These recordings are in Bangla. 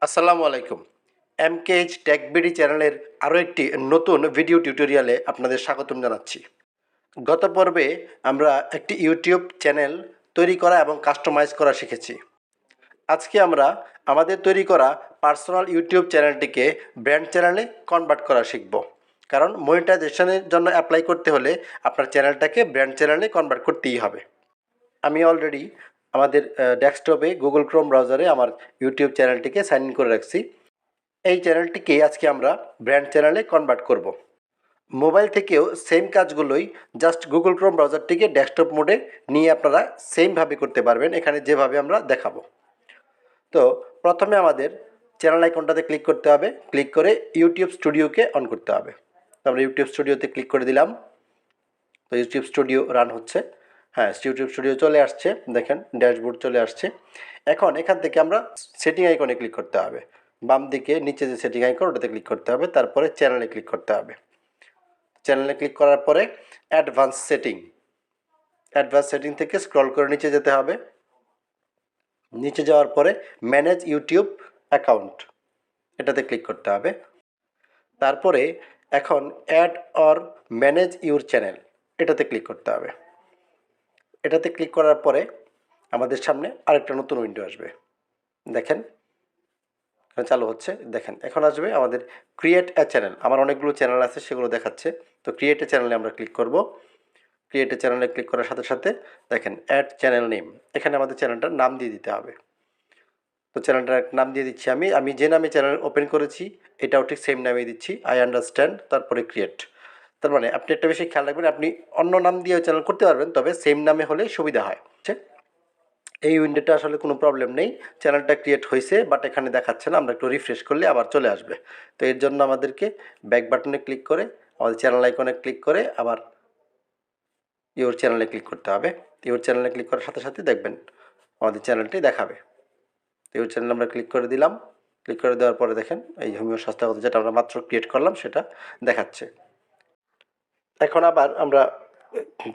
আসসালামু আলাইকুম। এমকেএইচ টেকবিডি চ্যানেলের আরও একটি নতুন ভিডিও টিউটোরিয়ালে আপনাদের স্বাগতম জানাচ্ছি। গত পর্বে আমরা একটি ইউটিউব চ্যানেল তৈরি করা এবং কাস্টমাইজ করা শিখেছি। আজকে আমরা আমাদের তৈরি করা পার্সোনাল ইউটিউব চ্যানেলটিকে ব্র্যান্ড চ্যানেলে কনভার্ট করা শিখব। কারণ মনিটাইজেশনের জন্য অ্যাপ্লাই করতে হলে আপনার চ্যানেলটাকে ব্র্যান্ড চ্যানেলে কনভার্ট করতেই হবে। আমি অলরেডি আমাদের ডেস্কটপে গুগল ক্রোম ব্রাউজারে আমার ইউটিউব চ্যানেলটিকে সাইন ইন করে রাখছি। এই চ্যানেলটিকে আজকে আমরা ব্র্যান্ড চ্যানেলে কনভার্ট করব। মোবাইল থেকেও সেম কাজগুলোই জাস্ট গুগল ক্রোম ব্রাউজারটিকে ডেস্কটপ মোডে নিয়ে আপনারা সেমভাবে করতে পারবেন, এখানে যেভাবে আমরা দেখাবো। তো প্রথমে আমাদের চ্যানেল আইকনটাতে ক্লিক করতে হবে, ক্লিক করে ইউটিউব স্টুডিওকে অন করতে হবে। তো আমরা ইউটিউব স্টুডিওতে ক্লিক করে দিলাম। তো ইউটিউব স্টুডিও রান হচ্ছে। হ্যাঁ, ইউটিউব স্টুডিও চলে আসছে, দেখেন ড্যাশবোর্ড চলে আসছে। এখন এখান থেকে আমরা সেটিং আইকনে ক্লিক করতে হবে। বাম দিকে নিচে যে সেটিং আইকন ওটাতে ক্লিক করতে হবে, তারপরে চ্যানেলে ক্লিক করতে হবে। চ্যানেলে ক্লিক করার পরে অ্যাডভান্স সেটিং থেকে স্ক্রল করে নিচে যেতে হবে। নিচে যাওয়ার পরে ম্যানেজ ইউটিউব অ্যাকাউন্ট এটাতে ক্লিক করতে হবে। তারপরে এখন add or manage your channel এটাতে ক্লিক করতে হবে। এটাতে ক্লিক করার পরে আমাদের সামনে আরেকটা নতুন উইন্ডো আসবে, দেখেন চালু হচ্ছে। দেখেন এখন আসবে আমাদের ক্রিয়েট এ চ্যানেল। আমার অনেকগুলো চ্যানেল আছে, সেগুলো দেখাচ্ছে। তো ক্রিয়েট এ চ্যানেলে আমরা ক্লিক করব। ক্রিয়েট এ চ্যানেলে ক্লিক করার সাথে সাথে দেখেন অ্যাড চ্যানেল নেম, এখানে আমাদের চ্যানেলটার নাম দিয়ে দিতে হবে। তো চ্যানেলটার নাম দিয়ে দিচ্ছি আমি যে নামে চ্যানেল ওপেন করেছি এটাও ঠিক সেম নামেই দিচ্ছি, আই আন্ডারস্ট্যান্ড, তারপরে ক্রিয়েট। তার মানে আপনি একটা বেশি খেয়াল রাখবেন, আপনি অন্য নাম দিয়েও চ্যানেল করতে পারবেন, তবে সেম নামে হলে সুবিধা হয়। এই উইন্ডোটা আসলে কোনো প্রবলেম নেই, চ্যানেলটা ক্রিয়েট হয়েছে, বাট এখানে দেখাচ্ছে না। আমরা একটু রিফ্রেশ করলে আবার চলে আসবে। তো এর জন্য আমাদেরকে ব্যাক বাটনে ক্লিক করে আমাদের চ্যানেল আইকনে ক্লিক করে আবার ইওর চ্যানেলে ক্লিক করতে হবে। ইওর চ্যানেলে ক্লিক করার সাথে সাথে দেখবেন আমাদের চ্যানেলটি দেখাবে। তো ইওর চ্যানেলে আমরা ক্লিক করে দিলাম। ক্লিক করে দেওয়ার পরে দেখেন এই হোমিও স্বাস্থ্যগত যেটা আমরা মাত্র ক্রিয়েট করলাম সেটা দেখাচ্ছে। এখন আবার আমরা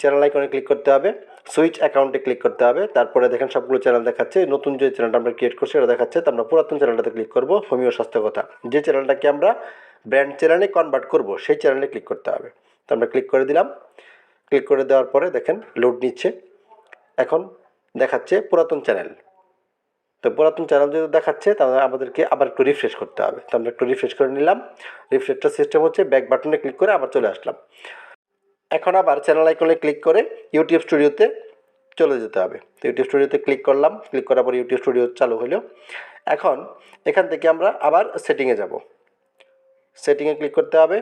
চ্যানেল আইকনে ক্লিক করতে হবে, সুইচ অ্যাকাউন্টে ক্লিক করতে হবে। তারপরে দেখেন সবগুলো চ্যানেল দেখাচ্ছে। নতুন যে চ্যানেলটা আমরা ক্রিয়েট করছি এটা দেখাচ্ছে। তো আমরা পুরাতন চ্যানেলটাতে ক্লিক করব, হোমিও স্বাস্থ্যকথা। যে চ্যানেলটাকে আমরা ব্র্যান্ড চ্যানেলে কনভার্ট করব সেই চ্যানেলে ক্লিক করতে হবে। তো আমরা ক্লিক করে দিলাম। ক্লিক করে দেওয়ার পরে দেখেন লোড নিচ্ছে। এখন দেখাচ্ছে পুরাতন চ্যানেল। তো পুরাতন চ্যানেল যদি দেখাচ্ছে তাহলে আমাদেরকে আবার একটু রিফ্রেশ করতে হবে। তো আমরা একটু রিফ্রেশ করে নিলাম। রিফ্রেশটা সিস্টেম হচ্ছে ব্যাক বাটনে ক্লিক করে আবার চলে আসলাম। এখন আবার চ্যানেল আইকনে ক্লিক করে ইউটিউব স্টুডিওতে চলে যেতে হবে। তো ইউটিউব স্টুডিওতে ক্লিক করলাম। ক্লিক করার পর ইউটিউব স্টুডিও চালু হলো। এখন এখান থেকে আমরা আবার সেটিংয়ে যাব। সেটিংয়ে ক্লিক করতে হবে,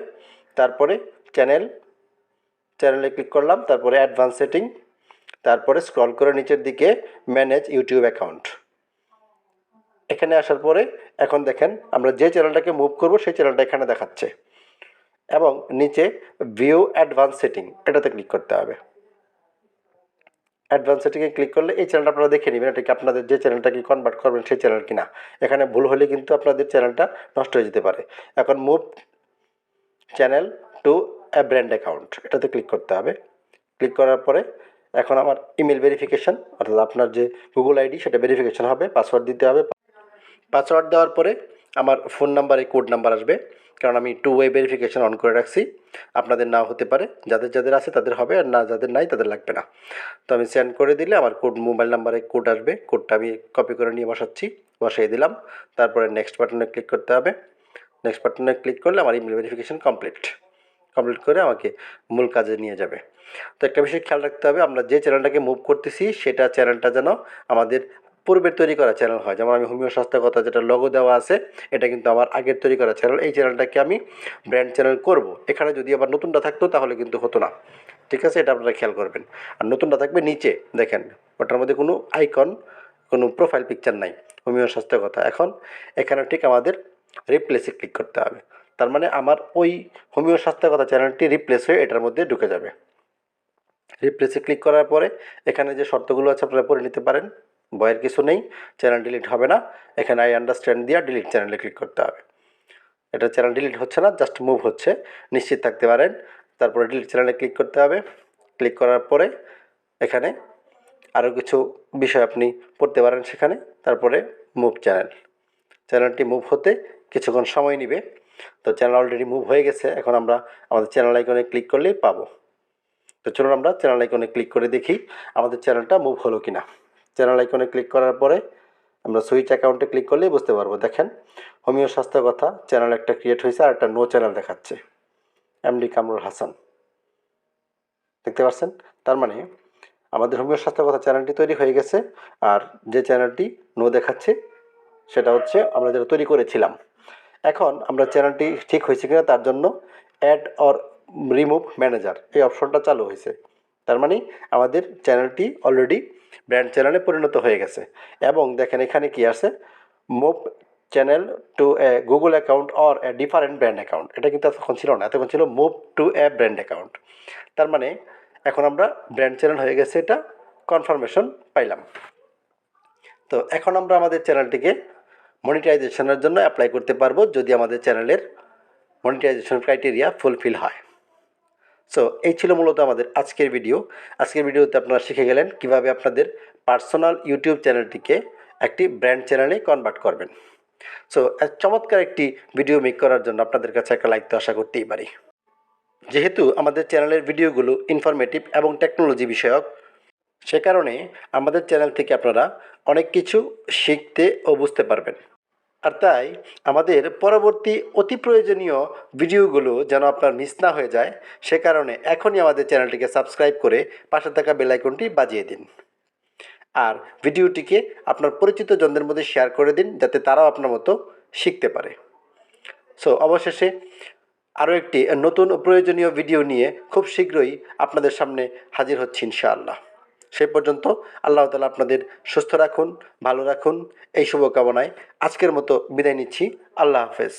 তারপরে চ্যানেলে ক্লিক করলাম, তারপরে অ্যাডভান্স সেটিং, তারপরে স্ক্রল করে নিচের দিকে ম্যানেজ ইউটিউব অ্যাকাউন্ট। এখানে আসার পরে এখন দেখেন আমরা যে চ্যানেলটাকে মুভ করব সেই চ্যানেলটা এখানে দেখাচ্ছে, এবং নিচে ভিউ অ্যাডভান্স সেটিং এটাতে ক্লিক করতে হবে। অ্যাডভান্স সেটিংয়ে ক্লিক করলে এই চ্যানেলটা আপনারা দেখে নেবেন এটা কি আপনাদের যে চ্যানেলটাকে কনভার্ট করবেন সেই চ্যানেল কিনা। এখানে ভুল হলে কিন্তু আপনাদের চ্যানেলটা নষ্ট হয়ে যেতে পারে। এখন move channel to A brand account এটাতে ক্লিক করতে হবে। ক্লিক করার পরে এখন আমার ইমেল ভেরিফিকেশান, অর্থাৎ আপনার যে গুগল আইডি সেটা ভেরিফিকেশান হবে, পাসওয়ার্ড দিতে হবে। পাসওয়ার্ড দেওয়ার পরে আমার ফোন নাম্বারে কোড নাম্বার আসবে, কারণ আমি টু ওয়ে ভেরিফিকেশান অন করে রাখছি। আপনাদের নাও হতে পারে, যাদের যাদের আছে তাদের হবে, আর না যাদের নাই তাদের লাগবে না। তো আমি সেন্ড করে দিলে আমার মোবাইল নাম্বারে কোড আসবে। কোডটা আমি কপি করে নিয়ে বসাই দিলাম। তারপরে নেক্সট বাটনে ক্লিক করতে হবে। নেক্সট বাটনে ক্লিক করলে আমার ইমেল ভেরিফিকেশান কমপ্লিট করে আমাকে মূল কাজে নিয়ে যাবে। তো একটা বিষয় খেয়াল রাখতে হবে, আমরা যে চ্যানেলটাকে মুভ করতেছি সেটা চ্যানেলটা যেন আমাদের পূর্বের তৈরি করা চ্যানেল হয়। যেমন আমি হোমিও স্বাস্থ্যকথা যেটা লোগো দেওয়া আছে এটা কিন্তু আমার আগের তৈরি করা চ্যানেল। এই চ্যানেলটাকে আমি ব্র্যান্ড চ্যানেল করব। এখানে যদি আবার নতুনটা থাকতো তাহলে কিন্তু হতো না। ঠিক আছে, এটা আপনারা খেয়াল করবেন। আর নতুনটা থাকবে নিচে, দেখেন ওটার মধ্যে কোনো আইকন, কোনো প্রোফাইল পিকচার নাই, হোমিও স্বাস্থ্যকথা। এখন এখানে ঠিক আমাদের রিপ্লেসে ক্লিক করতে হবে। তার মানে আমার ওই হোমিও স্বাস্থ্যকথা চ্যানেলটি রিপ্লেস হয়ে এটার মধ্যে ঢুকে যাবে। রিপ্লেসে ক্লিক করার পরে এখানে যে শর্তগুলো আছে আপনারা পড়ে নিতে পারেন, ভয়ের কিছু নেই, চ্যানেল ডিলিট হবে না। এখানে আই আন্ডারস্ট্যান্ড দিয়ে ডিলিট চ্যানেলে ক্লিক করতে হবে। এটা চ্যানেল ডিলিট হচ্ছে না, জাস্ট মুভ হচ্ছে, নিশ্চিত থাকতে পারেন। তারপরে ডিলিট চ্যানেলে ক্লিক করতে হবে। ক্লিক করার পরে এখানে আরও কিছু বিষয় আপনি পড়তে পারেন সেখানে। তারপরে মুভ চ্যানেল, চ্যানেলটি মুভ হতে কিছুক্ষণ সময় নেবে। তো চ্যানেল অলরেডি মুভ হয়ে গেছে। এখন আমরা আমাদের চ্যানেল আইকনে ক্লিক করলেই পাবো। তো চলুন আমরা চ্যানেল আইকনে ক্লিক করে দেখি আমাদের চ্যানেলটা মুভ হলো কিনা। চ্যানেল আইকনে ক্লিক করার পরে আমরা সুইচ অ্যাকাউন্টে ক্লিক করলেই বুঝতে পারবো। দেখেন হোমিও স্বাস্থ্য কথা চ্যানেল একটা ক্রিয়েট হয়েছে আর একটা নো চ্যানেল দেখাচ্ছে, এমডি কামরুল হাসান। দেখতে পাচ্ছেন? তার মানে আমাদের হোমিও স্বাস্থ্য কথা চ্যানেলটি তৈরি হয়ে গেছে, আর যে চ্যানেলটি নো দেখাচ্ছে সেটা হচ্ছে আমরা যেটা তৈরি করেছিলাম। এখন আমরা চ্যানেলটি ঠিক হয়েছে কিনা তার জন্য অ্যাড অর রিমুভ ম্যানেজার এই অপশনটা চালু হয়েছে। তার মানে আমাদের চ্যানেলটি অলরেডি ব্র্যান্ড চ্যানেলে পরিণত হয়ে গেছে। এবং দেখেন এখানে কি আছে, move channel to A Google account or a different brand account. এটা কিন্তু এতক্ষণ ছিল না, এতক্ষণ ছিল move to A brand account. তার মানে এখন আমরা ব্র্যান্ড চ্যানেল হয়ে গেছে, এটা কনফার্মেশন পাইলাম। তো এখন আমরা আমাদের চ্যানেলটিকে মনিটাইজেশনের জন্য অ্যাপ্লাই করতে পারবো যদি আমাদের চ্যানেলের মনিটাইজেশন ক্রাইটেরিয়া ফুলফিল হয়। সো এই ছিল মূলত আমাদের আজকের ভিডিও। আজকের ভিডিওতে আপনারা শিখে গেলেন কিভাবে আপনাদের পার্সোনাল ইউটিউব চ্যানেলটিকে একটি ব্র্যান্ড চ্যানেলে কনভার্ট করবেন। সো চমৎকার একটি ভিডিও মেক করার জন্য আপনাদের কাছে একটা লাইক তো আশা করতেই পারি। যেহেতু আমাদের চ্যানেলের ভিডিওগুলো ইনফরমেটিভ এবং টেকনোলজি বিষয়ক, সে কারণে আমাদের চ্যানেল থেকে আপনারা অনেক কিছু শিখতে ও বুঝতে পারবেন। আর তাই আমাদের পরবর্তী অতি প্রয়োজনীয় ভিডিওগুলো যেন আপনার মিস না হয়ে যায়, সে কারণে এখনই আমাদের চ্যানেলটিকে সাবস্ক্রাইব করে পাশে থাকা বেল আইকনটি বাজিয়ে দিন। আর ভিডিওটিকে আপনার পরিচিত জনদের মধ্যে শেয়ার করে দিন যাতে তারাও আপনার মতো শিখতে পারে। সো অবশেষে আরও একটি নতুন প্রয়োজনীয় ভিডিও নিয়ে খুব শীঘ্রই আপনাদের সামনে হাজির হচ্ছি ইনশাআল্লাহ। সেই পর্যন্ত আল্লাহ তাআলা আপনাদের সুস্থ রাখুন, ভালো রাখুন, এই শুভকামনায় আজকের মতো বিদায় নিচ্ছি। আল্লাহ হাফেজ।